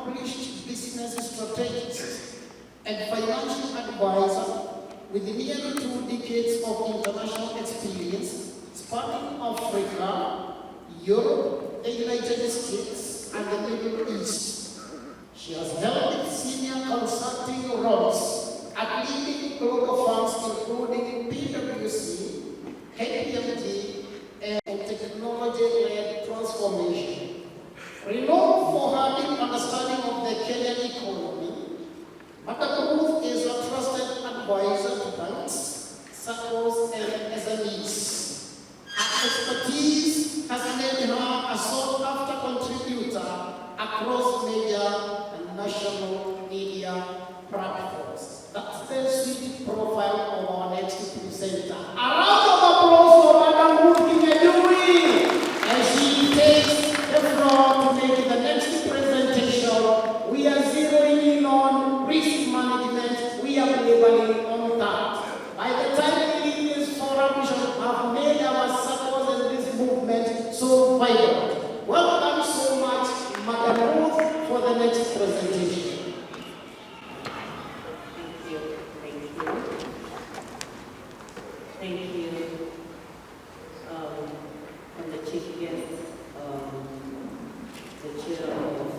accomplished business strategist and financial advisor with nearly 2 decades of international experience spanning Africa, Europe, the United States, and the Middle East. She has held senior consulting roles at leading global firms including PwC, KPMG, and technology-led transformation. Renowned for her deep understanding of the Kenyan economy, Madam Ruth is a trusted advisor to banks, SACCOs, and SMEs. Her expertise has made her a sought-after contributor across major and national media platforms. That's the sweet profile of our next presenter. A round of applause for Madam Ruth Kinyajui as she takes the floor to make the next presentation. We are zeroing in on risk management. We are labeling on that. By the time we leave this forum, we shall have made our SACCOs and this movement so vibrant. Welcome so much, Madam Ruth, for the next presentation. Thank you, from the chief guest, the chair of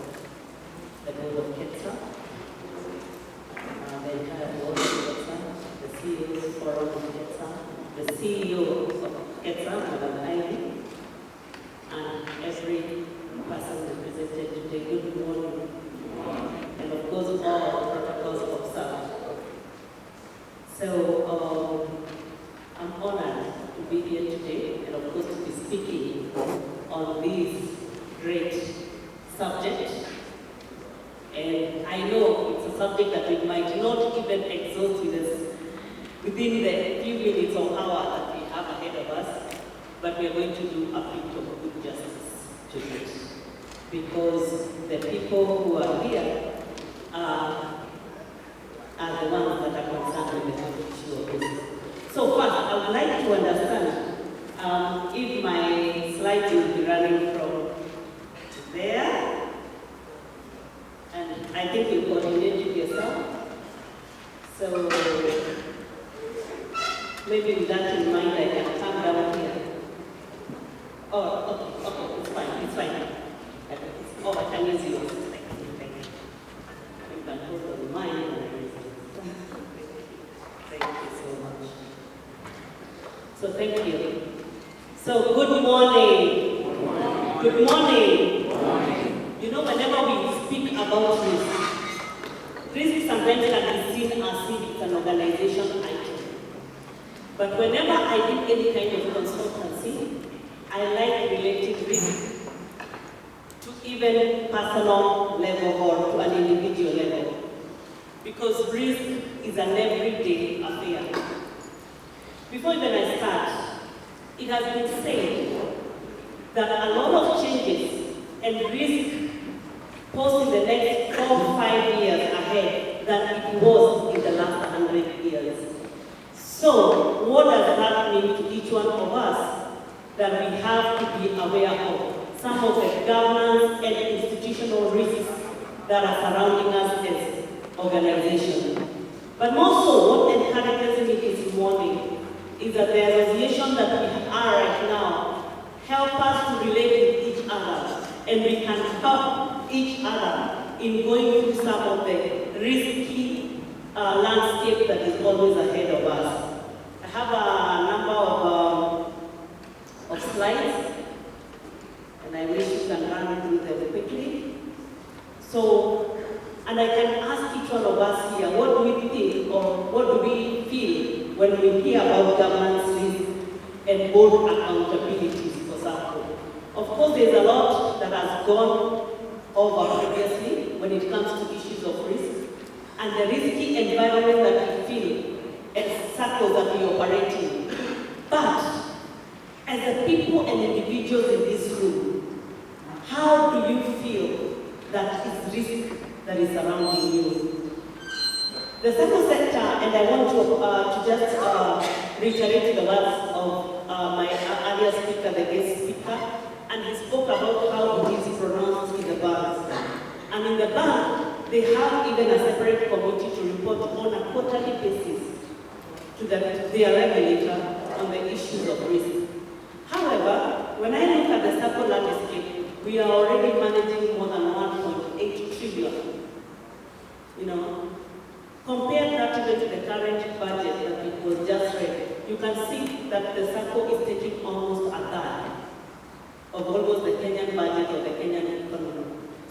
the board of KETSA, the entire board of KETSA, the CEOs forum of KETSA, the CEO of KETSA, Madam Ivy, and every person represented today. Good morning, and of course all protocols observed. So I'm honored to be here today and of course to be speaking on this great subject. And I know it's a subject that we might not even exhaust within the few minutes or hour that we have ahead of us, but we are going to do a bit of good justice to it. Because the people who are here are the ones that are concerned with the issue of business. So first, I would like to understand if my slides will be running from there, and I think you coordinate it yourself. So maybe with that in mind, I can come down here. Oh, okay, it's fine. Oh, I can use yours. Thank you. You can hold on mine and I use it. Thank you so much. So thank you. So good morning. Good morning. You know, whenever we speak about risk sometimes can be seen as if it's an organization item. But whenever I do any kind of consultancy, I like relating risk to even personal level or to an individual level. Because risk is an everyday affair. Before even I start, it has been said that a lot of changes and risk posed in the next 4 or 5 years ahead than it was in the last 100 years. So, what does that mean to each one of us that we have to be aware of? Some of the governance and institutional risks that are surrounding us as organizations. But more so, what encourages me this morning is that the association that we are right now help us to relate with each other, and we can help each other in going through some of the risky landscape that is always ahead of us. I have a number of slides, and I wish you can run through them quickly. So, and I can ask each one of us here, what do we think or what do we feel when we hear about governance risk and board accountabilities for Sacco? Of course, there's a lot that has gone over previously when it comes to issues of risk and the risky environment that we feel as Saccos that we operate in. But as the people and individuals in this room, how do you feel that is risk that is surrounding you? The second sector, and I want to just reiterate the words of my earlier speaker, the guest speaker, and he spoke about how it is pronounced in the verse. And And in the bank, they have even a separate committee to report on a quarterly basis to their regulator on the issues of risk. However, when I look at the Sacco landscape, we are already managing more than 1.8 trillion. You know, compare that even to the current budget that it was just read, you can see that the Sacco is taking almost a third of almost the Kenyan budget or the Kenyan economy.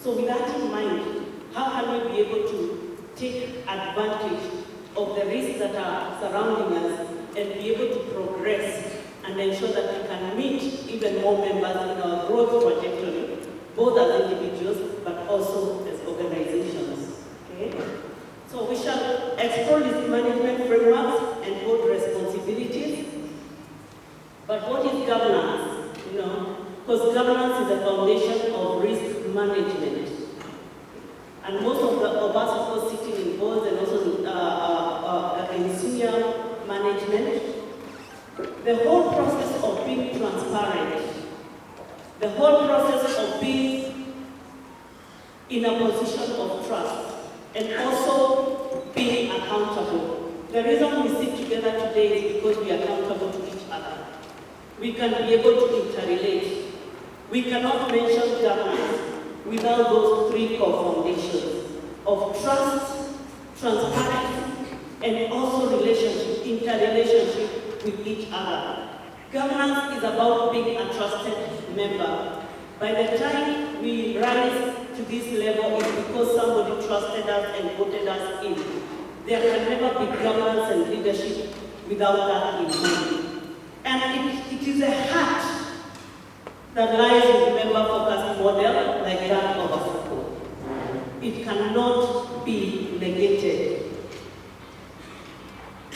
So with that in mind, how can we be able to take advantage of the risks that are surrounding us and be able to progress and ensure that we can meet even more members in our growth trajectory, both as individuals but also as organizations. Okay? So we shall explore these management frameworks and hold responsibilities. But what is governance? You know, because governance is the foundation of risk management. And most of us, of course, sitting in boards and also in senior management, the whole process of being transparent, the whole process of being in a position of trust, and also being accountable. The reason we sit together today is because we are accountable to each other. We can be able to interrelate. We cannot mention governance without those three core foundations of trust, transparency, and also relationship, interrelationship with each other. Governance is about being a trusted member. By the time we rise to this level, it's because somebody trusted us and voted us in. There can never be governance and leadership without that in mind. And it is a heart that lies with member-focused model like that of a Sacco. It cannot be negated.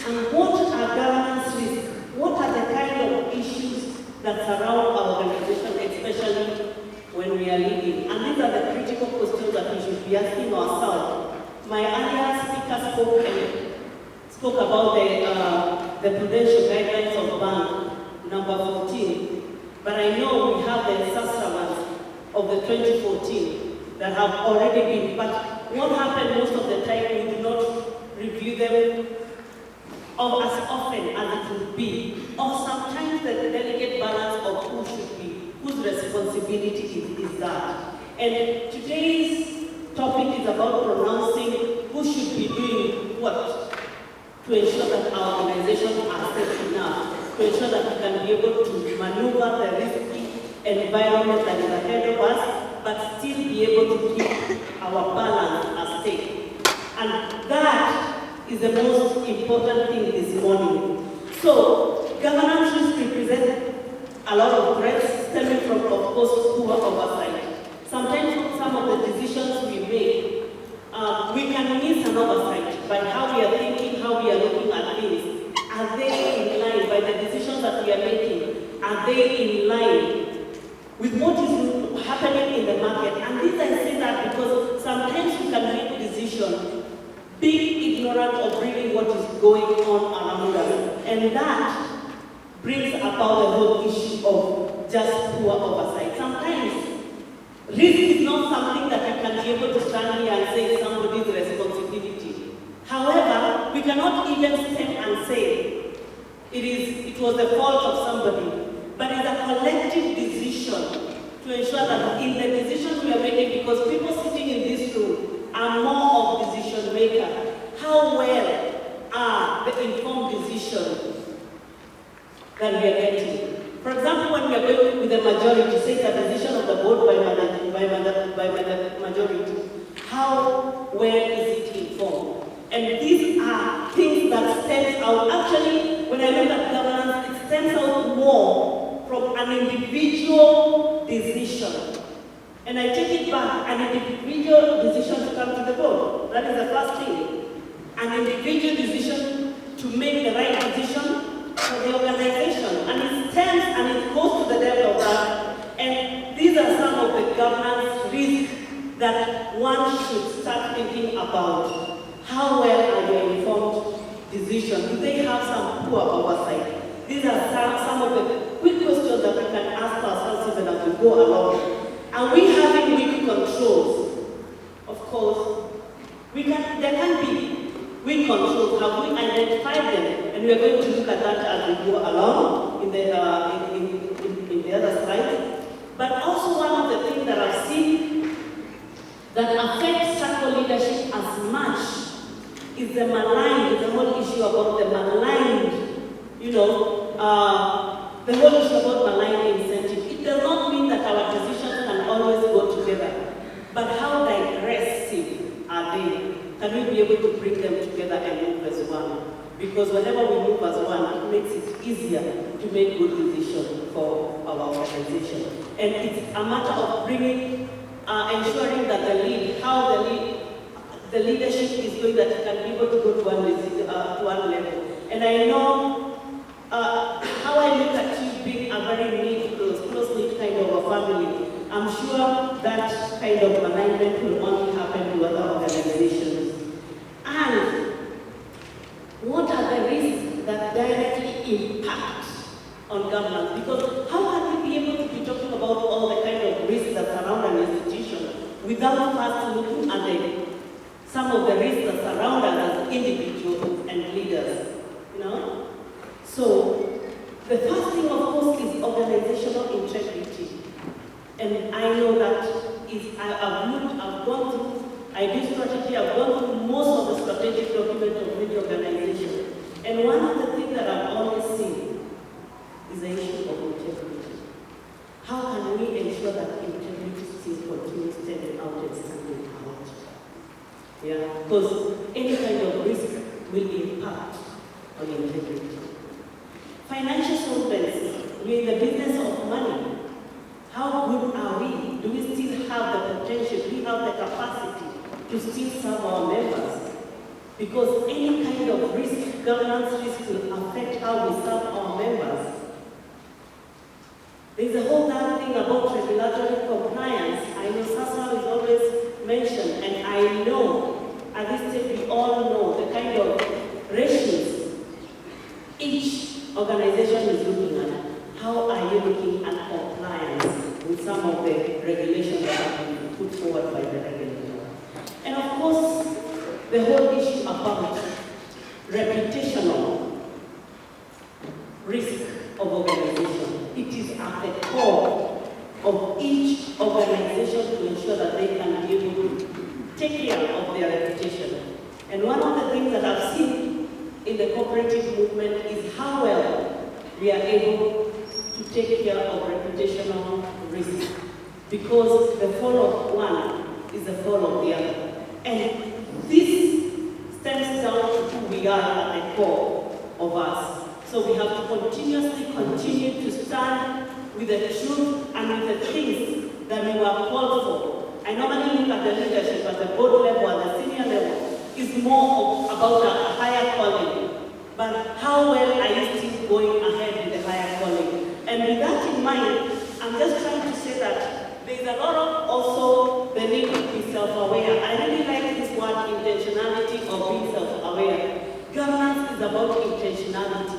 And what are governance risks? What are the kind of issues that surround our organization, especially when we are leading? And these are the critical questions that we should be asking ourselves. My earlier speaker spoke about the prudential guidelines of bank number 14. But I know we have the SACCOs of the 2014 that have already been. But what happened most of the time, we do not review them as often as it would be. Or sometimes the delicate balance of who should be, whose responsibility is that. And today's topic is about pronouncing who should be doing what to ensure that our organizations are safe enough, to ensure that we can be able to maneuver the risky environment that is ahead of us, but still be able to keep our balance at stake. And that is the most important thing this morning. So, governance risks represent a lot of threats stemming from, of course, poor oversight. Sometimes some of the decisions we make, we can miss an oversight by how we are thinking, how we are looking at things. Are they in line by the decisions that we are making? Are they in line with what is happening in the market? And this I say that because sometimes we can make decisions being ignorant of really what is going on around us. And that brings about the whole issue of just poor oversight. Sometimes risk is not something that you can be able to stand here and say it's somebody's responsibility. However, we cannot even stand and say it was the fault of somebody, but it's a collective decision to ensure that in the decisions we are making, because people sitting in this room are more of decision makers, how well are the informed decisions that we are getting? For example, when we are going with the majority, say the decision of the board by the majority, how well is it informed? And these are things that stems out. Actually, when I look at governance, it stems out more from an individual decision. And I take it back, an individual decision to come to the board. That is the first thing. An individual decision to make the right decision for the organization. And it stems and it goes to the depth of that. And these are some of the governance risks that one should start thinking about. How well are your informed decisions? Do they have some poor oversight? These are some of the quick questions that we can ask ourselves even as we go along. Are we having weak controls of course, there can be weak controls. Have we identified them? And we are going to look at that as we go along in the other slide. But also one of the things that I've seen that affects Sacco leadership as much is the whole issue about the maligned, the whole issue about maligned incentive. It does not mean that our decisions can always go together, but how digressive are they? Can we be able to bring them together and move as one? Because whenever we move as one, it makes it easier to make good decisions for our organization. And it's a matter of ensuring that the leadership is going that it can be able to go to one level. And I know how I look at you being a very close-knit kind of a family. I'm sure that kind of alignment will only happen to other organizations. And what are the risks that directly impact on governance? Because how can we be able to be talking about all the kind of risks that surround an institution without first looking at some of the risks that surround us as individuals and leaders? So the first thing, of course, is organizational integrity. And I know that I've gone through, I do strategy, I've gone through most of the strategic document of the organization. And one of the things that I've always seen is the issue of integrity. How can we ensure that integrity still continues standing out and standing out? Yeah, because any kind of risk will impact on integrity. Financial solvency, we're in the business of money. How good are we? Do we still have the potential? Do we have the capacity to still serve our members? Because any kind of risk, governance risk, will affect how we serve our members. There's a whole other thing about regulatory compliance. I know SACCO is always mentioned, and I know, at this stage, we all know the kind of ratios each organization is looking at. How are you looking at compliance with some of the regulations that have been put forward by the regulator? And of course, the whole issue about reputational risk of organization. It is at the core of each organization to ensure that they can be able to take care of their reputation. And one of the things that I've seen in the cooperative movement is how well we are able to take care of reputational risk, because the fall of one is the fall of the other. And this stems down to who we are at the core of us. So we have to continuously continue to stand with the truth and with the things that we were called for. I normally look at the leadership at the board level, at the senior level, is more about a higher calling. But how well are you still going ahead with the higher calling? And with that in mind, I'm just trying to say that there's a lot of also the need to be self-aware. I really like this word intentionality or being self-aware. Governance is about intentionality.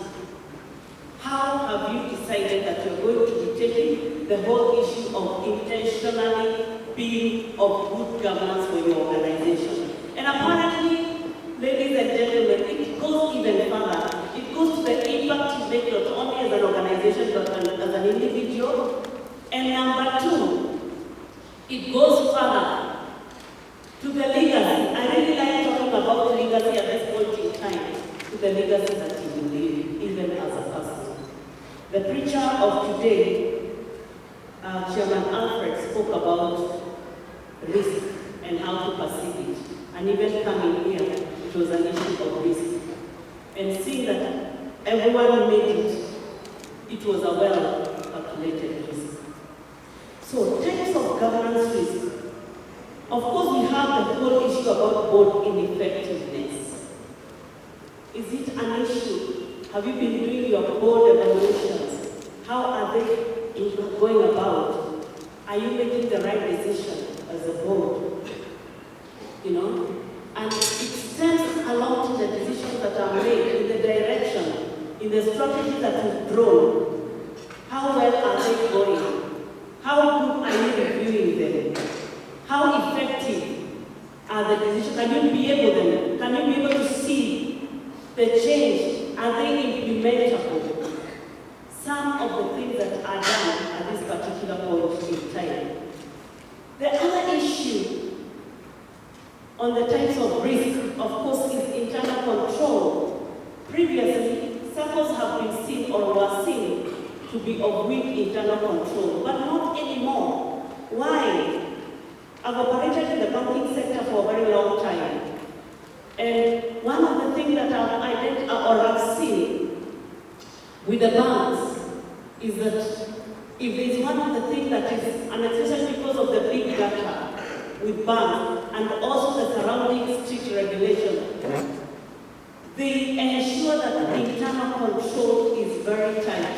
How have you decided that you're going to be taking the whole issue of intentionally being of good governance for your organization? And apparently, ladies and gentlemen, it goes even further. It goes to the impact you make not only as an organization but as an individual. And number two, it goes further to the legacy. I really like talking about the legacy at this point in time, to the legacy that you will leave, even as a person. The preacher of today, Chairman Alfred, spoke about risk and how to perceive it. And even coming here, it was an issue of risk. And seeing that everyone made it, it was a well-calculated risk. So, types of governance risk. Of course, we have the whole issue about board ineffectiveness. Is it an issue? Have you been doing your board evaluations? How are they going about? Are you making the right decision as a board? And it stems along to the decisions that are made in the direction, in the strategy that is drawn. How well are they going? How good are you reviewing them? How effective the decision? Can you be able to see the change? Are they implementable? Some of the things that are done at this particular point in time. The other issue on the types of risk, of course, is internal control. Previously, SACCOs have been seen or were seen to be of weak internal control, but not anymore. Why? I've operated in the banking sector for a very long time. And one of the things that I've identified or I've seen with the banks is that if there's one of the things that is, and especially because of the big data with banks and also the surrounding strict regulation, they ensure that the internal control is very tight.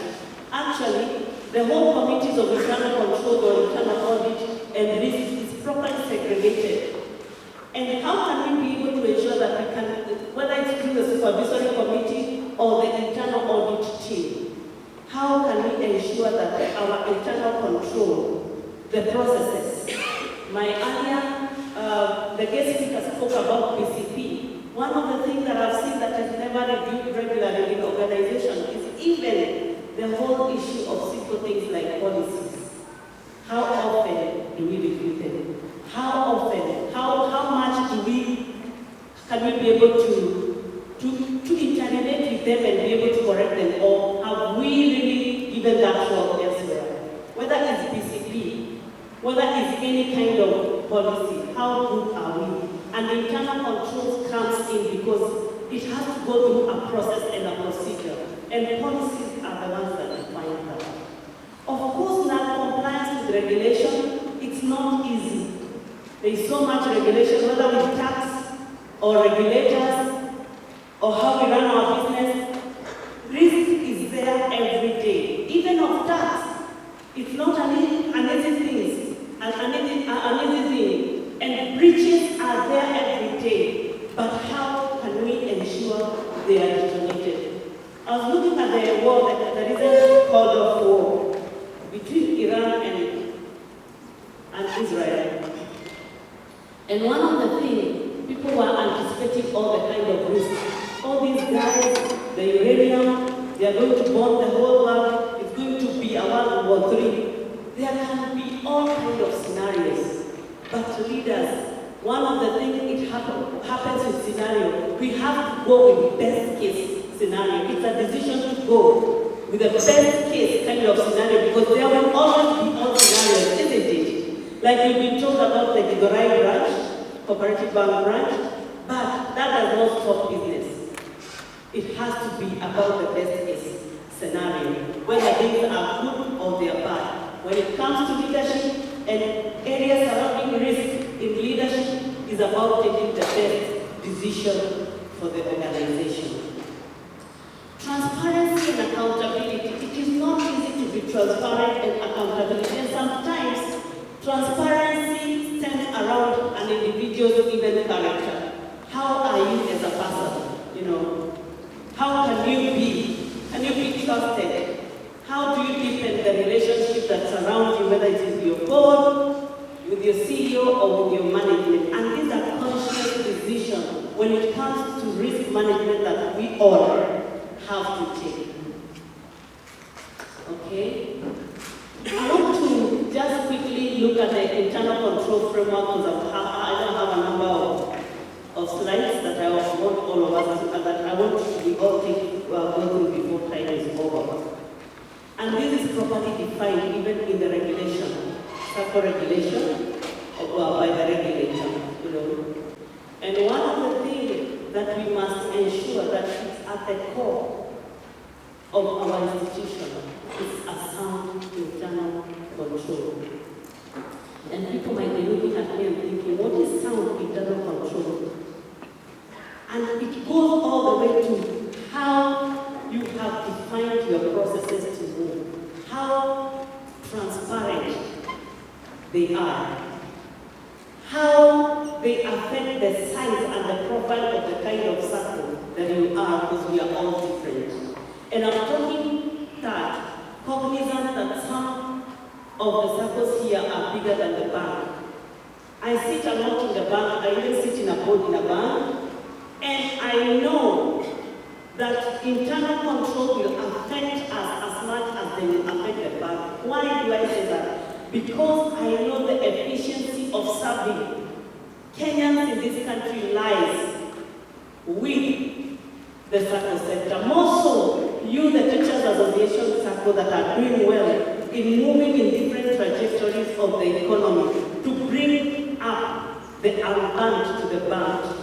Actually, the whole committees of internal control or internal audit and risk is properly segregated. And how can we be able to ensure that we can, whether it's through the supervisory committee or the internal audit team, how can we ensure that our internal control, the processes, my earlier, the guest speaker spoke about PCP. One of the things that I've seen that is never reviewed regularly in organization is even the whole issue of simple things like policies. How often do we review them? How often? How much can we be able to interrelate with them and be able to correct them, or have we really given that work elsewhere? Whether it's PCP, whether it's any kind of policy, how good are we? And the internal controls comes in because it has to go through a process and a procedure, and policies are the ones that define that. Of course, non-compliance with regulation, it's not easy. There is so much regulation, whether with tax or regulators or how we run our business. Risk is there every day. Even of tax, it's not an easy thing, and breaches are there every day. But how can we ensure they are detonated? I was looking at the war, the recent call of war between Iran and Israel. And one of the things, people were anticipating all the kind of risks. All these guys, the uranium, they are going to bomb the whole world, it's going to be a World War III. There can be all kinds of scenarios. But leaders, one of the things it happens with scenario, we have to go with best case scenario. It's a decision to go with the best case kind of scenario because there will always be all scenarios, isn't it? Like we've been told about the Gorai branch, cooperative bank branch, but that does not stop business. It has to be about the best case scenario, whether things are good or they are bad. When it comes to leadership and areas surrounding risk in leadership, is about taking the best decision for the organization. Transparency and accountability. It is not easy to be transparent and accountability, and sometimes transparency stems around an individual's even character. How are you as a person? How can you be trusted? How do you deepen the relationship that surrounds you, whether it is with your board, with your CEO, or with your management? And these are conscious decisions when it comes to risk management that we all have to take. Okay? I want to just quickly look at the internal control framework because I don't have a number of slides that I want all of us to, and that I want we all go through before time is over. And this is properly defined even in the regulation, Sacco regulation, by the regulator, And one of the things that we must ensure that is at the core of our institution is a sound internal control. And people might be looking at me and thinking, what is sound internal control? And it goes all the way to how you have defined your processes to move, how transparent they are, how they affect the size and the profile of the kind of Sacco that you are, because we are all different. And I'm talking that, cognizant that some of the Saccos here are bigger than the bank. I sit a lot in the bank, I even sit in a board in a bank, and I know that internal control will affect us as much as they will affect the bank. Why do I say that? Because I know the efficiency of serving Kenyans in this country lies with the Sacco sector. More so, you, the Teachers Association Sacco, that are doing well in moving in different trajectories of the economy to bring up the unbanked to the banked.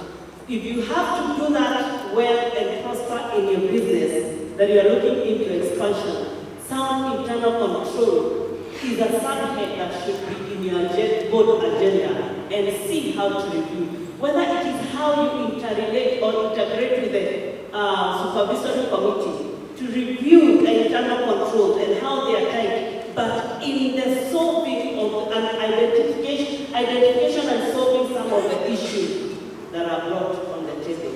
If you have to do that well and prosper in your business, that you are looking into expansion, sound internal control is a subhead that should be in your board agenda, and see how to review. Whether it is how you interrelate or integrate with the supervisory committee to review the internal controls and how they are tied, but in the solving of an identification and solving some of the issues that are brought on the table.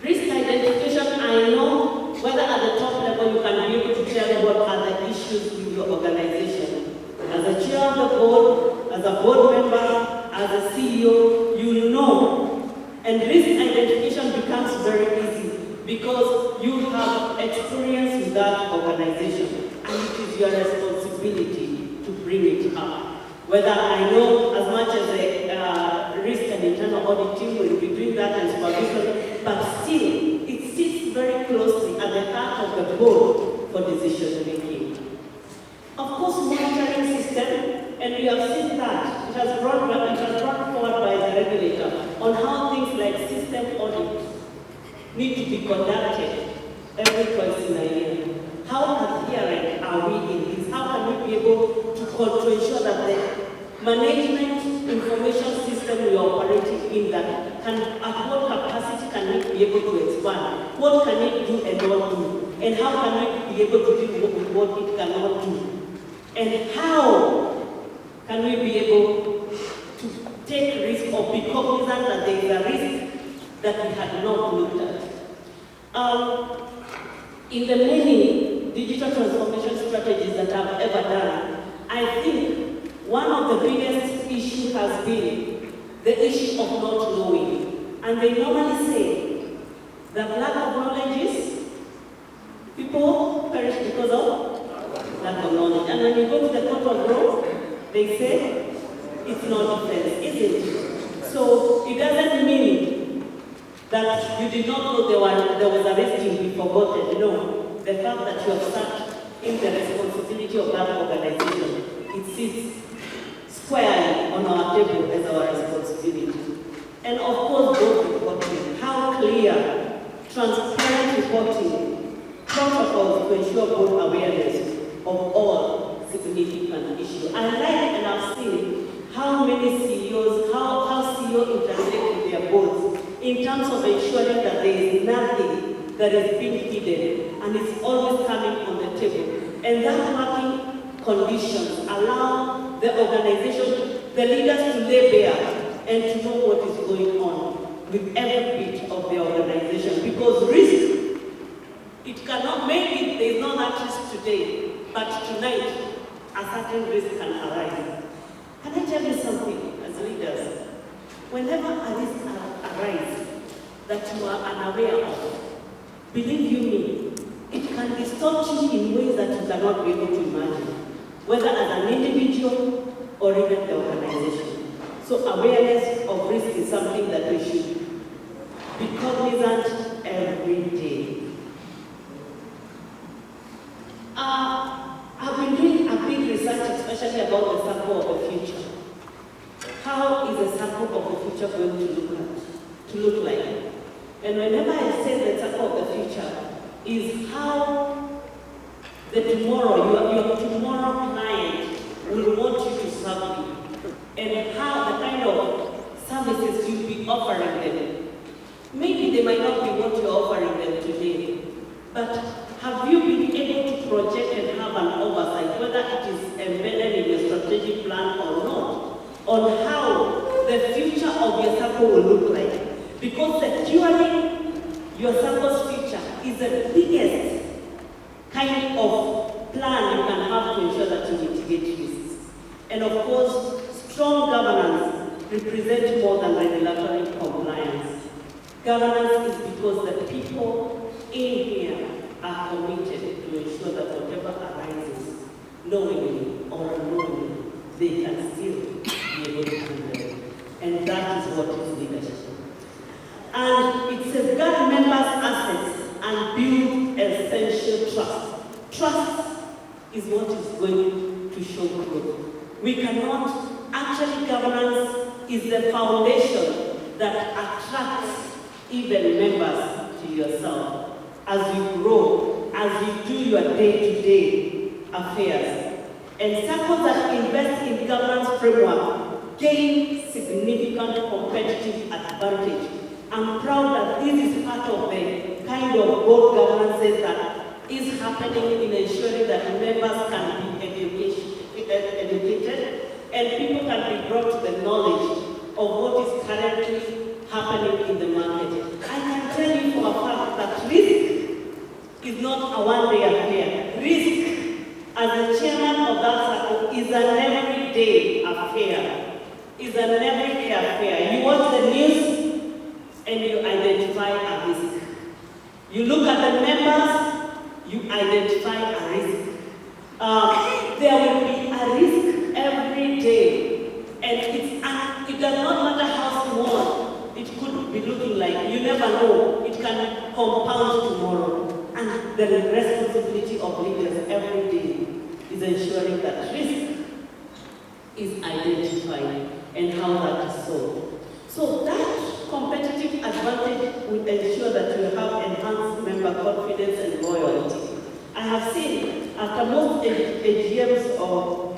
Risk identification, I know whether at the top level you can be able to tell what are the issues with your organization. As a chair of the board, as a board member, as a CEO, you know. And risk identification becomes very easy because you have experience with that organization, and it is your responsibility to bring it up. Whether I know as much as the risk and internal audit team will be doing that and supervision, but still, it sits very closely at the heart of the board for decision making. Of course, monitoring system, and we have seen that it has brought forward by the regulator on how things like system audits need to be conducted every twice in a year. How adherent are we in this? How can we be able to ensure that the management information system we are operating in that can, at what capacity can it be able to expand? What can it do and not do? And how can we be able to deal with what it cannot do? And how can we be able to take risk or be cognizant that there is a risk that we had not looked at? In the many digital transformation strategies that I've ever done, I think one of the biggest issues has been the issue of not knowing. And they normally say that lack of knowledge is people perish because of lack of knowledge. And when you go to the court of law, they say it's not defense, isn't it? So it doesn't mean that you did not know there was a risk to be forgotten. No. The fact that you have sat in the responsibility of that organization, it sits squarely on our table as our responsibility. And of course, board reporting. How clear, transparent reporting, protocols to ensure board awareness of all significant issues. I like and I've seen how many CEOs, how CEOs interact with their boards in terms of ensuring that there is nothing that is being hidden and it's always coming on the table. And that working conditions allow the organization, the leaders to lay bare and to know what is going on with every bit of the organization. Because risk, it cannot, maybe there is no that risk today, but tonight a certain risk can arise. Can I tell you something as leaders? Whenever a risk arises that you are unaware of, believe you me, it can distort you in ways that you cannot be able to imagine, whether as an individual or even the organization. So awareness of risk is something that we should be cognizant every day. I've been doing a big research, especially about the Sacco of the future. How is the Sacco of the future going to look like? And whenever I say the Sacco of the future, is how the tomorrow, your tomorrow client will want you to serve you, and how the kind of services you'll be offering them. Maybe they might not be what you're offering them today, but have you been able to project and have an oversight, whether it is embedded in your strategic plan or not, on how the future of your Sacco will look like? Because securing your Sacco's future is the biggest kind of plan you can have to ensure that you mitigate risks. And of course, Strong governance represents more than regulatory compliance. Governance is because the people in here are committed to ensure that whatever arises, knowingly or unknowingly, they can still be able to handle it. And that is what is leadership. And it safeguards members' assets and build essential trust. Trust is what is going to show growth. We cannot, actually governance is the foundation that attracts even members to yourself as you grow, as you do your day-to-day affairs. And SACCOs that invest in governance framework gain significant competitive advantage. I'm proud that this is part of the kind of board governance that is happening in ensuring that members can be educated and people can be brought to the knowledge of what is currently happening in the market. I can tell you for a fact that risk is not a one-day affair. Risk, as the chairman of that SACCO, is an everyday affair. Is an everyday affair. You watch the news and you identify a risk. You look at the members, you identify a risk. There will be a risk every day, and it does not matter how small it could be looking like. You never know. It can compound tomorrow. And the responsibility of leaders every day is ensuring that risk is identified and how that is solved. So that competitive advantage will ensure that you have enhanced member confidence and loyalty. I have seen after most AGMs or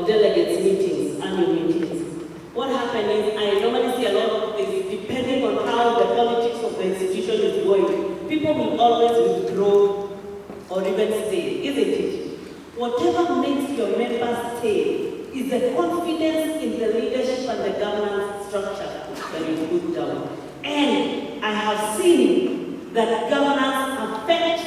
delegates meetings, annual meetings, what happens is I normally see a lot of things depending on how the politics of the institution is going. People will always withdraw or even stay, isn't it? Whatever makes your members stay is the confidence in the leadership and the governance structure that you put down. And I have seen that governance affects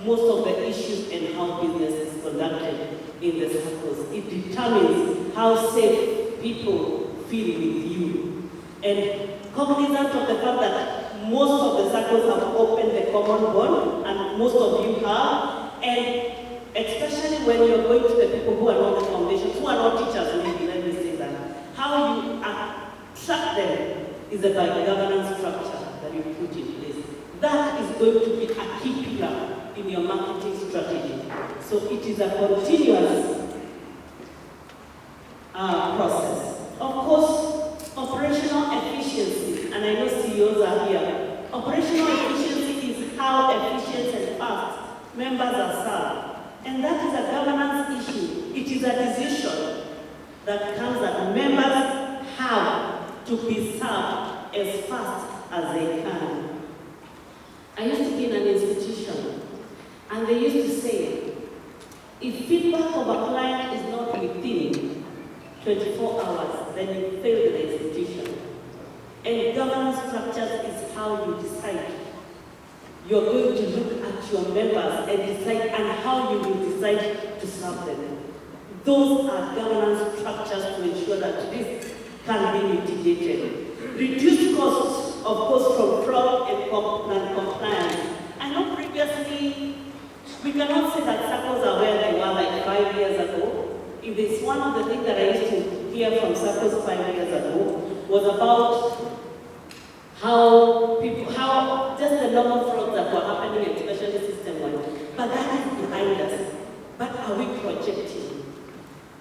most of the issues and how business is conducted in the SACCOs. It determines how safe people feel with you. And cognizant of the fact that most of the SACCOs have opened the common bond, and most of you have, and especially when you're going to the people who are not the foundations, who are not teachers, maybe, let me say that, how you attract them is about governance structure that you put in place. That is going to be a key pillar in your marketing strategy. So it is a continuous process. Of course, operational efficiency, and I know CEOs are here. Operational efficiency is how efficient and fast members are served. And that is a governance issue. It is a decision that comes that members have to be served as fast as they can. I used to be in an institution, and they used to say, if feedback of a client is not within 24 hours, then you fail the institution. And governance structures is how you decide. You're going to look at your members and decide, and how you will decide to serve them. Those are governance structures to ensure that risk can be mitigated. Reduce costs, of course, from fraud and non-compliance. I know previously, we cannot say that SACCOs are where they were like 5 years ago. If it's one of the things that I used to hear from SACCOs 5 years ago, was about how just the normal frauds that were happening, especially system-wide. But that is behind us. But are we projecting?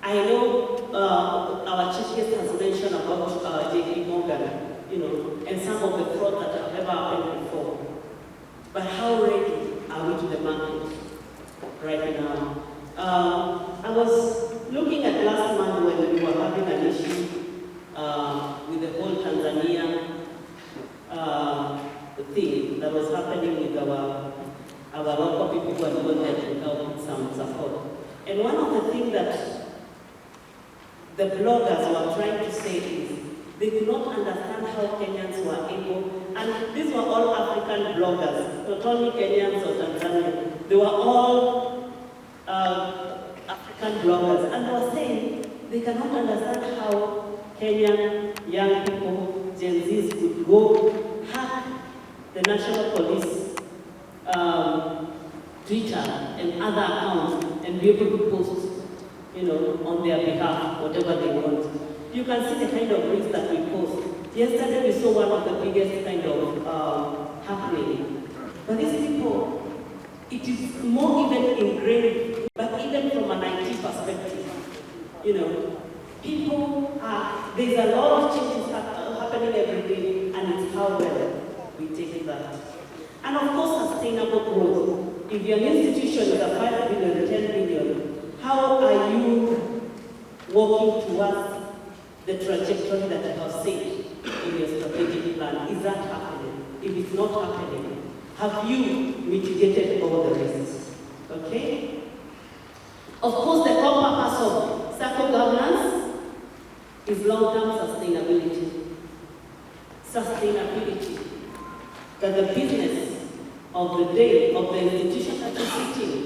I know our chief guest has mentioned about JP Morgan, and some of the fraud that have ever happened before. But how ready are we to the market right now? I was looking at last month when we were having an issue with the whole Tanzania thing that was happening with our local people who are doing that to help some support. And one of the things that the bloggers were trying to say is they could not understand how Kenyans were able, and these were all African bloggers, not only Kenyans or Tanzanians, they were all African bloggers, and they were saying they cannot understand how Kenyan young people, Gen Zs, could go hack the National Police Twitter and other accounts and be able to post, on their behalf, whatever they want. You can see the kind of risks that we post. Yesterday we saw one of the biggest kind of happening. But these people, it is more even ingrained, but even from an IT perspective, people are, there's a lot of changes happening every day, and it's how well we take that. And of course, sustainable growth. If your institution is a 5 billion, 10 billion, how are you working towards the trajectory that you have set in your strategic plan? Is that happening? If it's not happening, have you mitigated all the risks? Okay? Of course, the core purpose of Sacco governance is long-term sustainability. Sustainability. That the business of the day, of the institution that you're sitting,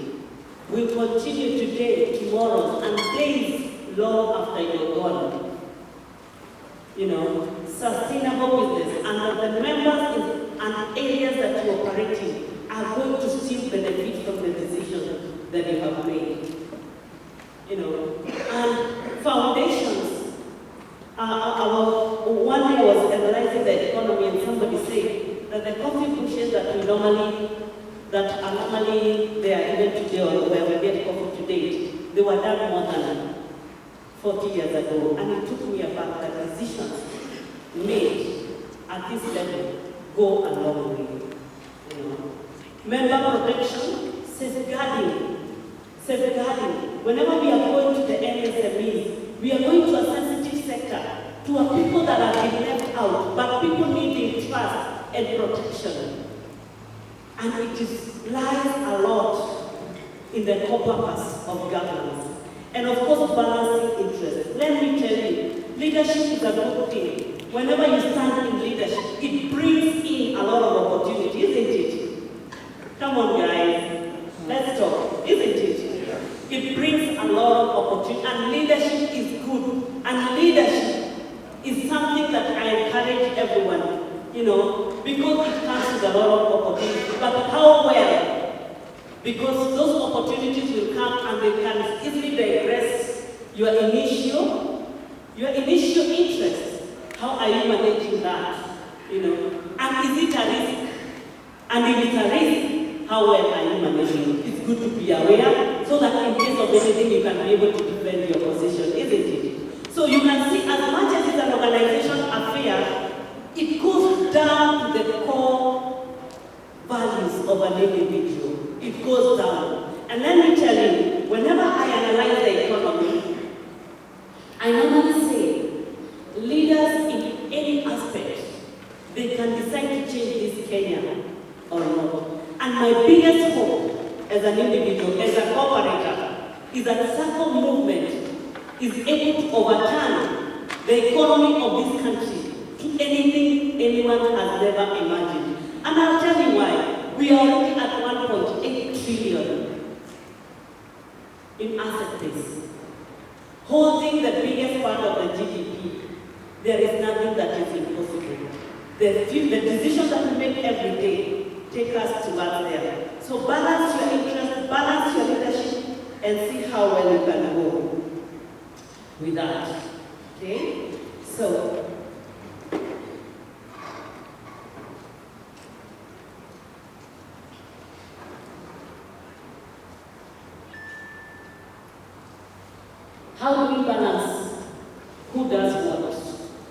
will continue today, tomorrow, and days long after you're gone. Sustainable business, and the members and areas that you operate in are going to still benefit from the decision that you have made. And foundations. One day I was analyzing the economy, and somebody said that the coffee bushes that are normally there even today, or where we get coffee today, they were done more than 40 years ago. And it took me about the decisions made at this level go a long way. Member protection, safeguarding. Whenever we are going to the MSMEs, we are going to a sensitive sector, to a people that have been left out, but people needing trust and protection. And it lies a lot in the core purpose of governance. And of course, balancing interests. Let me tell you, leadership is a good thing. Whenever you stand in leadership, it brings in a lot of opportunity, isn't it? Come on, guys. Let's talk, isn't it? It brings a lot of opportunity, and leadership is good. And leadership is something that I encourage everyone, because it comes with a lot of opportunity. But how well? Because those opportunities will come and they can easily digress your initial interest. How are you managing that? And is it a risk? And if it's a risk, how well are you managing it? It's good to be aware so that in case of anything you can be able to defend your position, isn't it? So you can see, as much as it's an organization affair, it goes down to the core values of an individual. It goes down. And let me tell you, whenever I analyze the economy, I normally say leaders in any aspect, they can decide to change this Kenya or not. And my biggest hope as an individual, as a cooperator, is that the Sacco movement is able to overturn the economy of this country to anything anyone has never imagined. And I'll tell you why. We are already at 1.8 trillion in asset base, holding the biggest part of the GDP. There is nothing that is impossible. The decisions that we make every day take us towards there. So balance your interests, balance your leadership, and see how well you can go with that. Okay? So, how do we balance who does what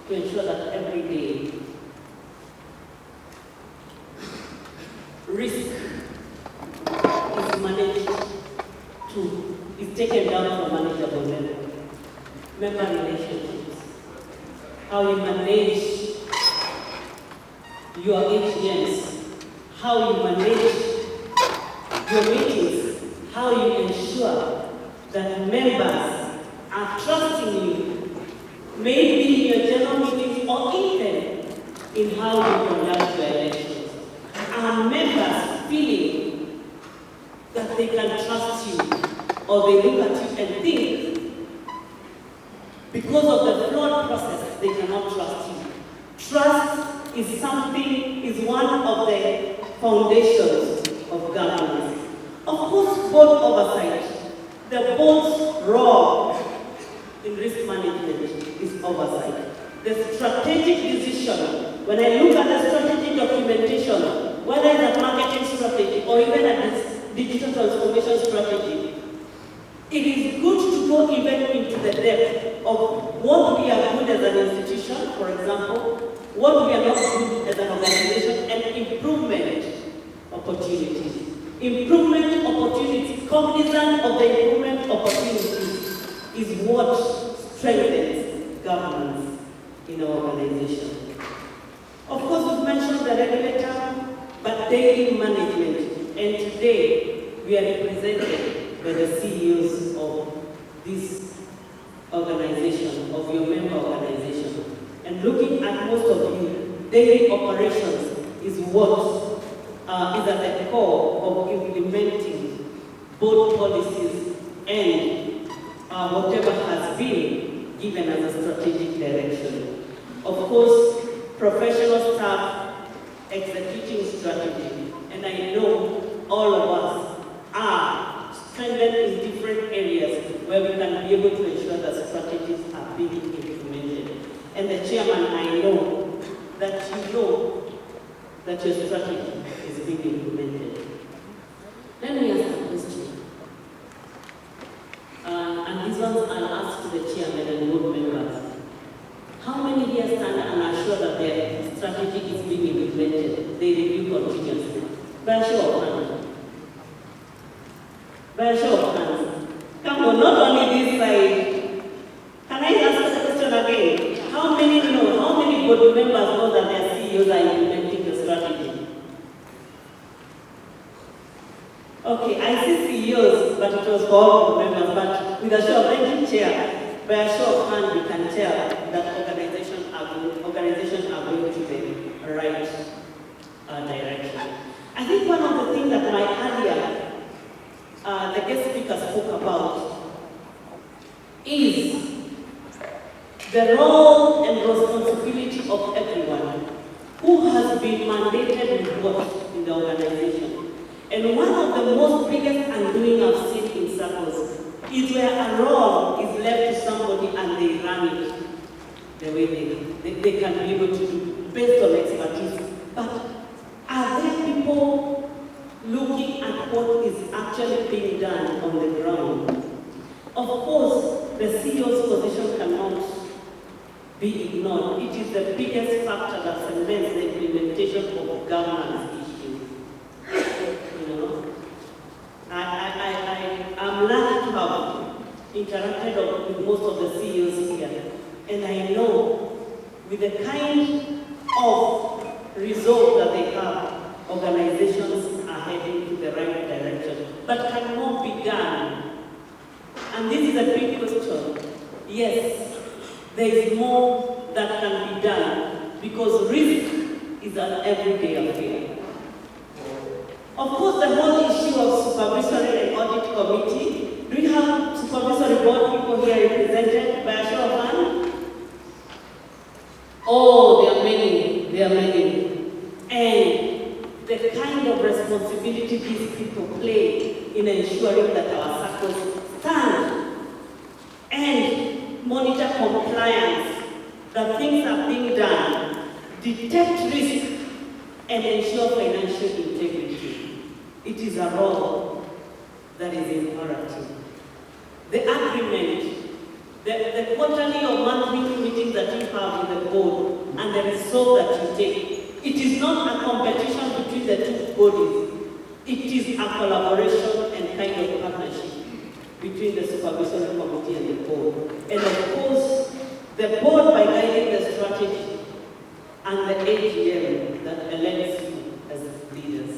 to ensure that every day risk is managed is taken down to a manageable level? Member relationships, how you manage your AGMs, how you manage your meetings, how you ensure that members are trusting you, maybe in your general meetings or even in how you conduct your elections. And members feeling that they can trust you, or they look at you and think Because of the flawed process, they cannot trust you. Trust is one of the foundations of governance. Of course, board oversight. The board's role in risk management is oversight. The strategic decision, when I look at the strategic documentation, whether it's a marketing strategy or even a digital transformation strategy, it is good to go even into the depth of what we are good as an institution, for example, what we are not good as an organization, and improvement opportunities. Improvement opportunities, cognizant of the improvement opportunities is what strengthens governance in our organization. Of course, we've mentioned the regulator, but daily management, and today we are represented by the CEOs of this organization, of your member organization. And looking at most of you, daily operations is what is at the core of implementing board policies and whatever has been given as a strategic direction. Of course, professional staff executing strategy, and I know all of us are strengthened in different areas where we can be able to ensure that strategies are being implemented. And the chairman, I know that you know that your strategy is being implemented. Let me ask a question. And these ones I'll ask to the chairman and board members. How many here stand and are sure that their strategy is being implemented? They review continuously. By a show of hands. By a show of hands. Come on, not only this side. Can I ask the question again? How many know, how many board members know that their CEOs are implementing the strategy? Okay, I see CEOs, but it was for all board members, but with a show of hands, chair. By a show of hands, we can tell that organizations are going to the right direction. I think one of the things that my earlier, the guest speaker spoke about is the role and responsibility of everyone who has been mandated with what in the organization. And one of the most biggest undoing I've seen in SACCOs is where a role is left to somebody and they run it the way they can be able to do based on expertise. But are there people looking at what is actually being done on the ground? Of course, the CEO's position cannot be ignored. It is the biggest factor that cements the implementation of governance issues. You know, I'm lucky to have interacted with most of the CEOs here, and I know with the kind of result that they have, organizations are heading to the right direction. But can more be done? And this is a big question. Yes, there is more that can be done because risk is an everyday affair. Of course, the whole issue of supervisory and audit committee, do we have supervisory board people here represented by a show of hands? Oh, there are many, there are many. And the kind of responsibility these people play in ensuring that our SACCOs stand and monitor compliance, that things are being done, detect risk, and ensure financial integrity. It is a role that is imperative. The agreement, the quarterly or monthly meetings that you have with the board and the result that you take, it is not a competition between the two bodies. It is a collaboration and kind of partnership between the supervisory committee and the board. And of course, the board by guiding the strategy and the AGM that elects you as leaders.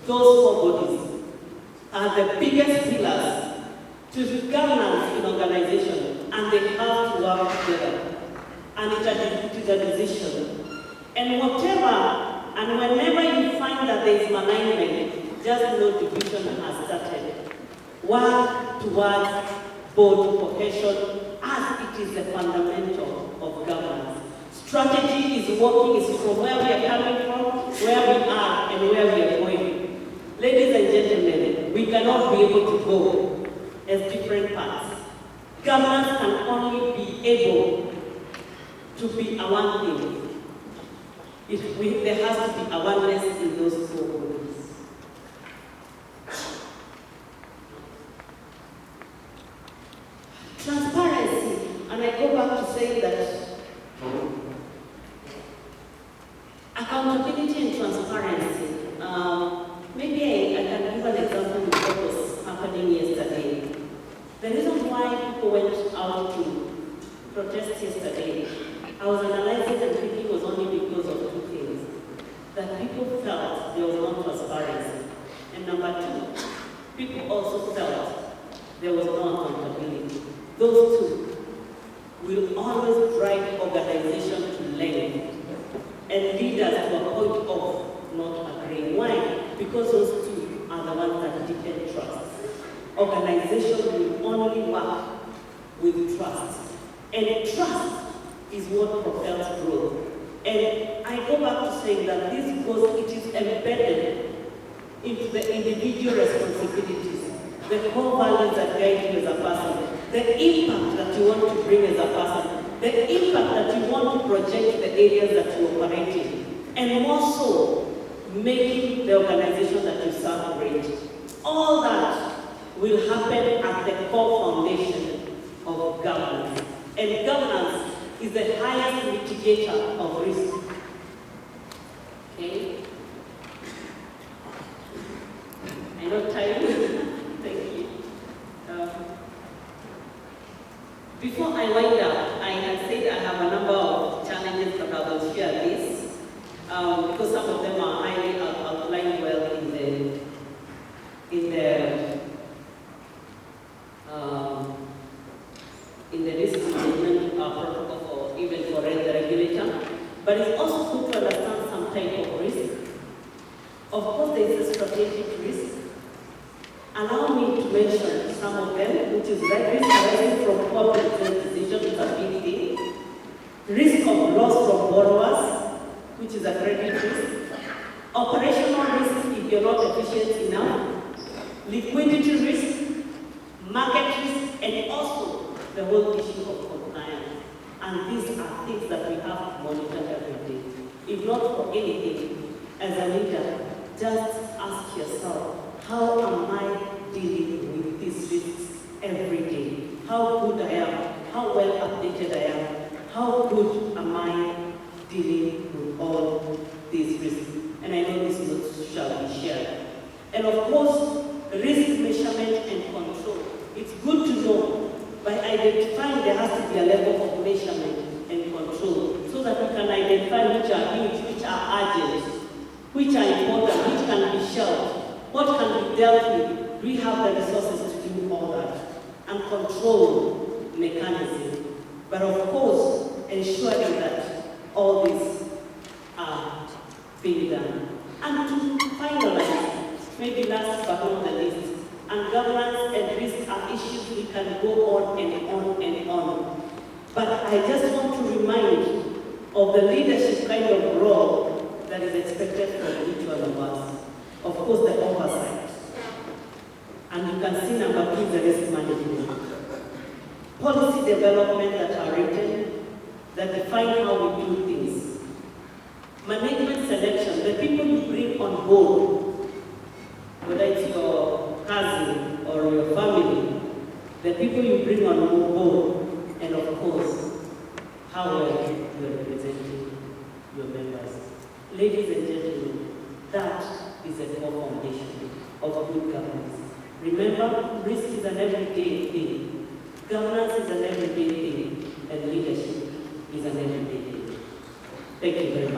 Those four bodies are the biggest pillars to governance in organization, and they have to work together. And it is a decision. And whatever, and whenever you find that there is malignment, just know division has started. Work towards board cohesion as it is the fundamental of governance. Strategy is working, is from where we are coming from, where we are, and where we are going. Ladies and gentlemen, we cannot be able to go as different parts. Governance can only be able to be a one thing. There has to be awareness in those four bodies. Transparency, and I go back to saying that accountability and transparency. Maybe I can give an example of what was happening yesterday. The reason why people went out to protest yesterday, I was analyzing and thinking it was only because of two things. That people felt there was no transparency. And number two, people also felt there was no accountability. Those two will always drive organization to length and leaders to a point of not agreeing. Why? Because those two are the ones that deepen trust. Organization will only work with trust. And trust is what propels growth. And I go back to saying that this because it is embedded into the individual responsibilities, the core values that guide you as a person, the impact that you want to bring as a person, the impact that you want to project in the areas that you operate in, and more so, making the organization that you serve great. All that will happen at the core foundation of governance. And governance is the highest mitigator of risk. Okay? I know time. Thank you. Before I wind up, I had said I have a number of challenges that I will share this, because some of them are highly outlined well in the risk management protocol or even for the regulator. But it's also good to understand some type of risk. Of course, there is a strategic risk. Allow me to mention some of them, which is risk arising from poor business decisions, which are big thing. Risk of loss from borrowers, which is a credit risk. Operational risk if you're not efficient enough. Liquidity risk, market risk, and also the whole issue of compliance. And these are things that we have to monitor every day. If not for anything, as a leader, just ask yourself, how am I dealing with these risks every day? How good I am? How well updated I am? How good am I dealing with all these risks? And I know this note shall be shared. And of course, risk measurement and control. It's good to know by identifying there has to be a level of measurement and control so that we can identify which are huge, which are urgent, which are important, which can be shelved. What can be dealt with? We have the resources to do all that. And control mechanism. But of course, ensuring that all these are being done. And to finalize, maybe last but not the least, and governance and risk are issues we can go on and on and on. But I just want to remind of the leadership kind of role that is expected from each one of us. Of course, the oversight. And you can see number 2, the risk management. Policy development that are written, that define how we do things. Management selection, the people you bring on board, whether it's your cousin or your family, the people you bring on board, and of course, how well you're representing your members. Ladies and gentlemen, that is a core foundation of good governance. Remember, risk is an everyday thing. Governance is an everyday thing. And leadership is an everyday thing. Thank you very much.